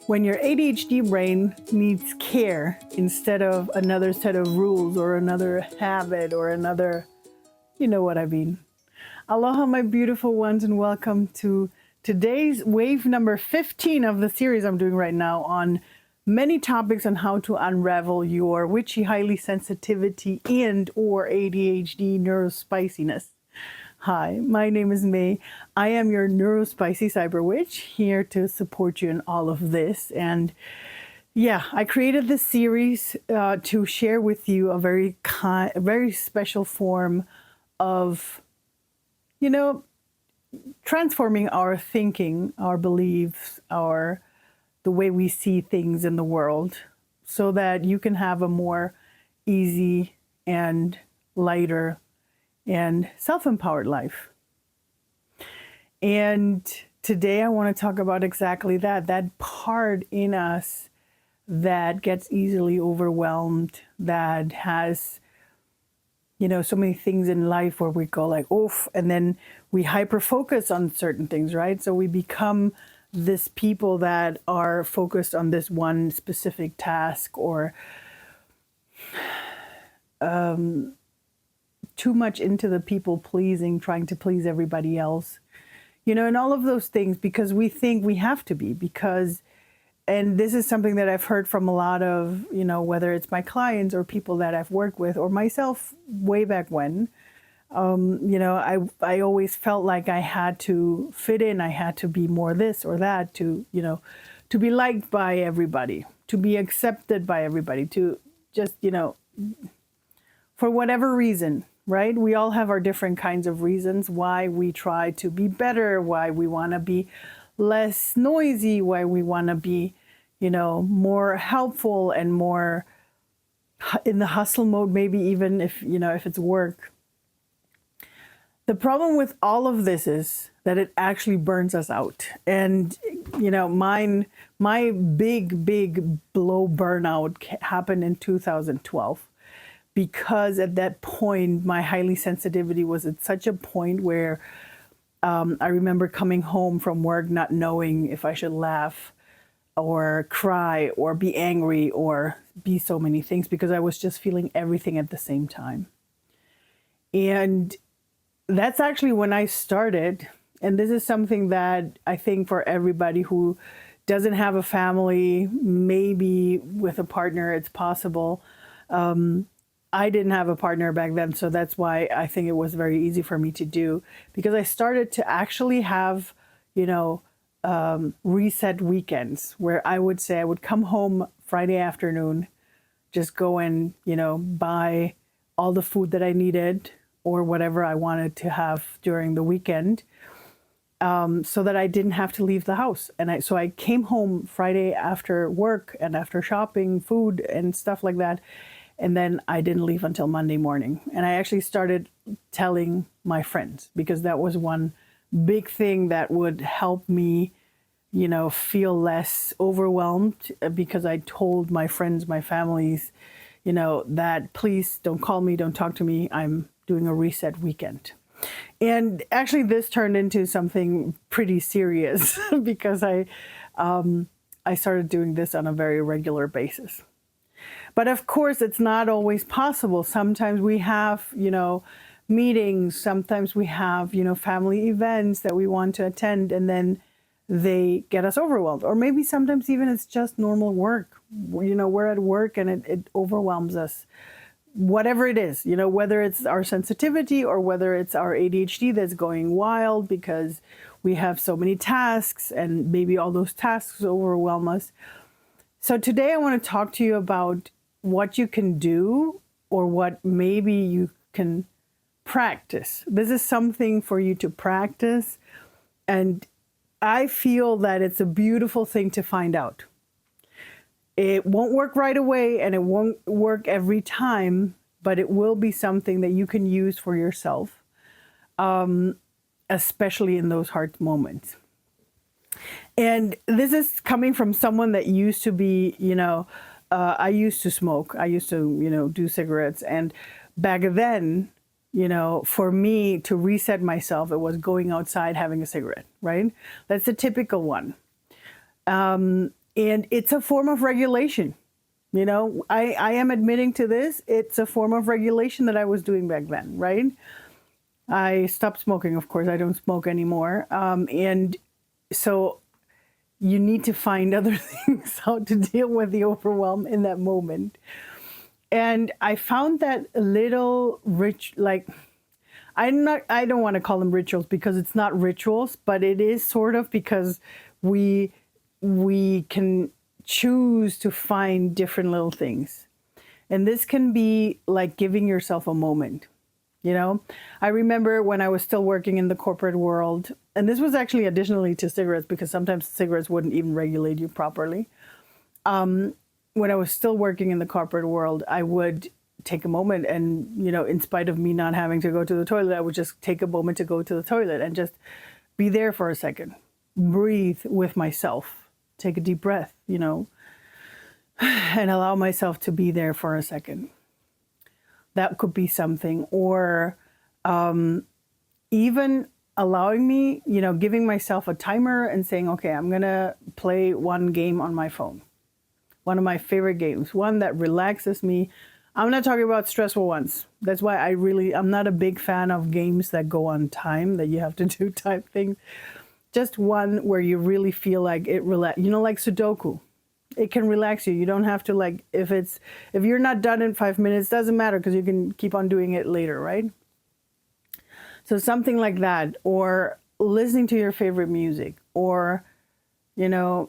when your ADHD brain needs care instead of another set of rules or another habit or another, you know what I mean. Aloha, my beautiful ones, and welcome to today's wave number 15 of the series I'm doing right now on many topics on how to unravel your witchy, highly sensitivity and or ADHD neurospiciness. Hi, my name is May. I am your neurospicy cyber witch, here to support you in all of this. And yeah, I created this series to share with you a very special form of, transforming our thinking, our beliefs, the way we see things in the world, so that you can have a more easy and lighter and self-empowered life. And today I want to talk about exactly that part in us that gets easily overwhelmed, that has, so many things in life where we go like, oof, and then we hyper focus on certain things, right? So we become this people that are focused on this one specific task, or too much into the people pleasing, trying to please everybody else, and all of those things, because we think we have to be, and this is something that I've heard from a lot of, whether it's my clients or people that I've worked with or myself way back when, I always felt like I had to fit in. I had to be more this or that to be liked by everybody, to be accepted by everybody, to just, for whatever reason. Right? We all have our different kinds of reasons why we try to be better, why we want to be less noisy, why we want to be, more helpful and more in the hustle mode, maybe even if it's work. The problem with all of this is that it actually burns us out. And, my big blow burnout happened in 2012. Because at that point, my highly sensitivity was at such a point where I remember coming home from work not knowing if I should laugh or cry or be angry or be so many things, because I was just feeling everything at the same time. And that's actually when I started. And this is something that I think for everybody who doesn't have a family, maybe with a partner, it's possible. I didn't have a partner back then, so that's why I think it was very easy for me to do, because I started to actually have, reset weekends where I would say I would come home Friday afternoon, just go and, buy all the food that I needed or whatever I wanted to have during the weekend, so that I didn't have to leave the house. And so I came home Friday after work and after shopping, food and stuff like that. And then I didn't leave until Monday morning. And I actually started telling my friends, because that was one big thing that would help me, feel less overwhelmed, because I told my friends, my families, that please don't call me, don't talk to me. I'm doing a reset weekend. And actually this turned into something pretty serious because I started doing this on a very regular basis. But of course, it's not always possible. Sometimes we have, meetings. Sometimes we have, family events that we want to attend, and then they get us overwhelmed. Or maybe sometimes even it's just normal work. We're at work and it overwhelms us. Whatever it is, whether it's our sensitivity or whether it's our ADHD that's going wild because we have so many tasks and maybe all those tasks overwhelm us. So today I want to talk to you about what you can do, or what maybe you can practice. This is something for you to practice. And I feel that it's a beautiful thing to find out. It won't work right away and it won't work every time, but it will be something that you can use for yourself, especially in those hard moments. And this is coming from someone that used to be, I used to smoke. I used to, do cigarettes. And back then, for me to reset myself, it was going outside, having a cigarette, right? That's the typical one. And it's a form of regulation. You know, I am admitting to this. It's a form of regulation that I was doing back then, right? I stopped smoking, of course. I don't smoke anymore. And so you need to find other things how to deal with the overwhelm in that moment. And I found that a little rich, like, I don't want to call them rituals because it's not rituals, but it is sort of, because we can choose to find different little things. And this can be like giving yourself a moment. You know, I remember when I was still working in the corporate world, and this was actually additionally to cigarettes, because sometimes cigarettes wouldn't even regulate you properly. When I was still working in the corporate world, I would take a moment and, you know, in spite of me not having to go to the toilet, I would just take a moment to go to the toilet and just be there for a second, breathe with myself, take a deep breath, you know, and allow myself to be there for a second. That could be something. Or even allowing me, you know, giving myself a timer and saying, okay, I'm going to play one game on my phone. One of my favorite games, one that relaxes me. I'm not talking about stressful ones. That's why I'm not a big fan of games that go on time, that you have to do type things. Just one where you really feel like it you know, like Sudoku. It can relax you. You don't have to, like, if you're not done in 5 minutes, doesn't matter, because you can keep on doing it later, right? So something like that, or listening to your favorite music, or, you know,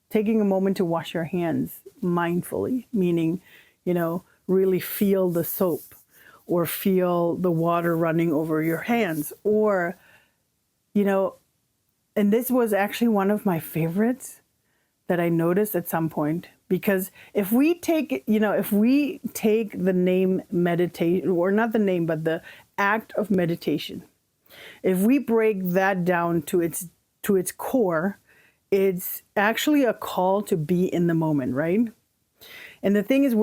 taking a moment to wash your hands mindfully, meaning, you know, really feel the soap or feel the water running over your hands, or, you know, and this was actually one of my favorites that I noticed at some point, because if we take the name meditation, or not the name, but the act of meditation, if we break that down to its core, it's actually a call to be in the moment, right? And the thing is,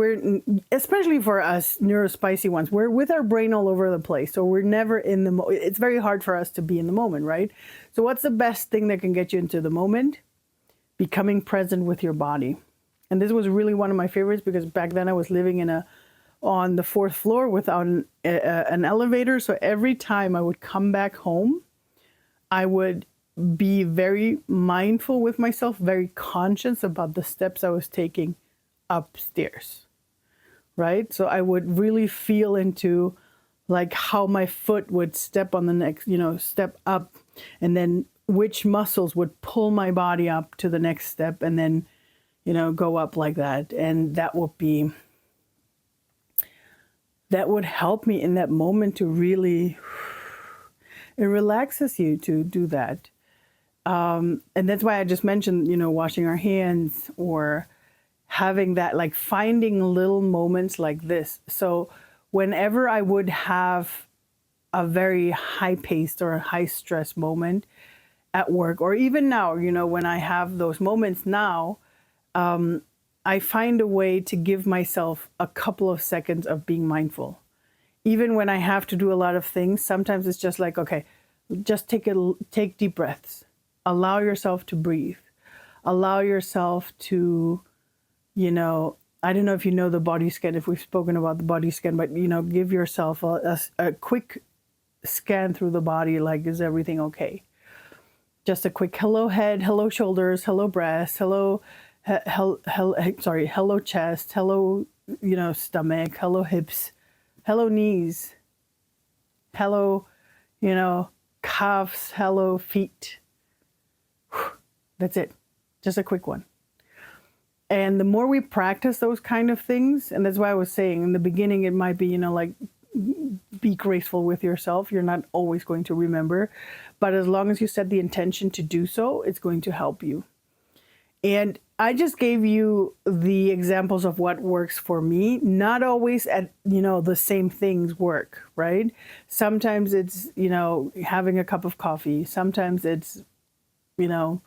especially for us neurospicy ones, we're with our brain all over the place. So we're never in the moment. It's very hard for us to be in the moment, right? So what's the best thing that can get you into the moment? Becoming present with your body. And this was really one of my favorites, because back then I was living on the 4th floor without an elevator. So every time I would come back home, I would be very mindful with myself, very conscious about the steps I was taking upstairs, right? So I would really feel into, like, how my foot would step on the next, you know, step up, and then which muscles would pull my body up to the next step, and then, you know, go up like that. And that would help me in that moment to really, it relaxes you to do that. And that's why I just mentioned, you know, washing our hands, or having that, like, finding little moments like this. So whenever I would have a very high-paced or high-stress moment at work, or even now, you know, when I have those moments now, I find a way to give myself a couple of seconds of being mindful. Even when I have to do a lot of things, sometimes it's just like, okay, just take deep breaths. Allow yourself to breathe. Allow yourself to, you know, I don't know if you know the body scan, if we've spoken about the body scan, but, you know, give yourself a quick scan through the body, like, is everything okay? Just a quick hello head, hello shoulders, hello breast, hello chest, hello, you know, stomach, hello hips, hello knees, hello, you know, calves, hello feet. That's it. Just a quick one. And the more we practice those kind of things, and that's why I was saying in the beginning, it might be, you know, like, be graceful with yourself. You're not always going to remember, but as long as you set the intention to do so, it's going to help you. And I just gave you the examples of what works for me. Not always at, you know, the same things work, right? Sometimes it's, you know, having a cup of coffee. Sometimes it's, you know,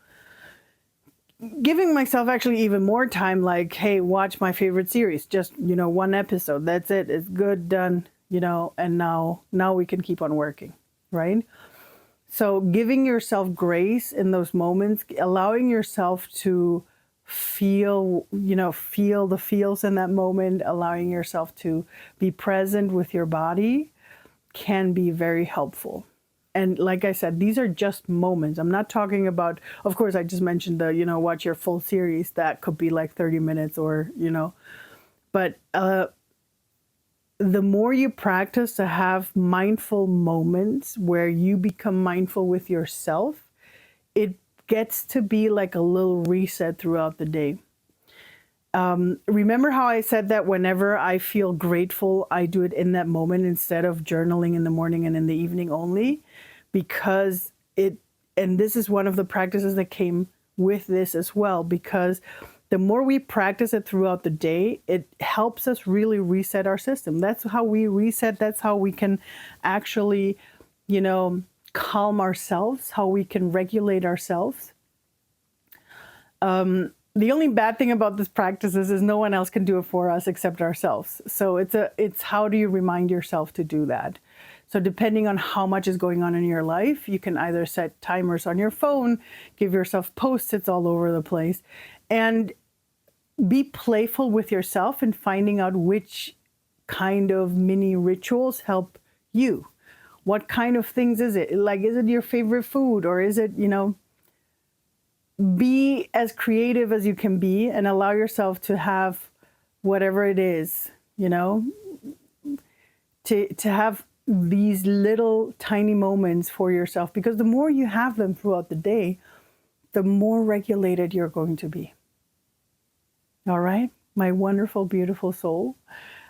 giving myself actually even more time, like, hey, watch my favorite series, just, you know, one episode, that's it, it's good, done, you know, and now we can keep on working, right? So giving yourself grace in those moments, allowing yourself to feel the feels in that moment, allowing yourself to be present with your body can be very helpful. And like I said, these are just moments. I'm not talking about, of course, I just mentioned the, watch your full series. That could be like 30 minutes or, but the more you practice to have mindful moments where you become mindful with yourself, it gets to be like a little reset throughout the day. Remember how I said that whenever I feel grateful, I do it in that moment instead of journaling in the morning and in the evening only, because and this is one of the practices that came with this as well, because the more we practice it throughout the day, it helps us really reset our system. That's how we reset. That's how we can actually, calm ourselves, how we can regulate ourselves. The only bad thing about this practice is no one else can do it for us except ourselves. So it's how do you remind yourself to do that? So depending on how much is going on in your life, you can either set timers on your phone, give yourself Post-its all over the place, and be playful with yourself and finding out which kind of mini rituals help you. What kind of things is it? Like, is it your favorite food, or is it, be as creative as you can be and allow yourself to have whatever it is, to have these little tiny moments for yourself, because the more you have them throughout the day, the more regulated you're going to be. All right, my wonderful, beautiful soul.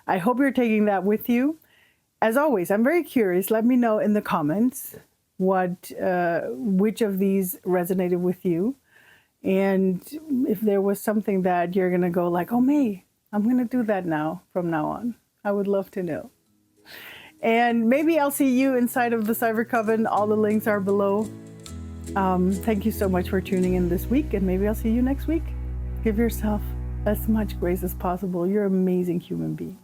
I hope you're taking that with you. As always, I'm very curious. Let me know in the comments which of these resonated with you. And if there was something that you're going to go like, oh, May, I'm going to do that now from now on. I would love to know. And maybe I'll see you inside of the Cyber Coven. All the links are below. Thank you so much for tuning in this week. And maybe I'll see you next week. Give yourself as much grace as possible. You're an amazing human being.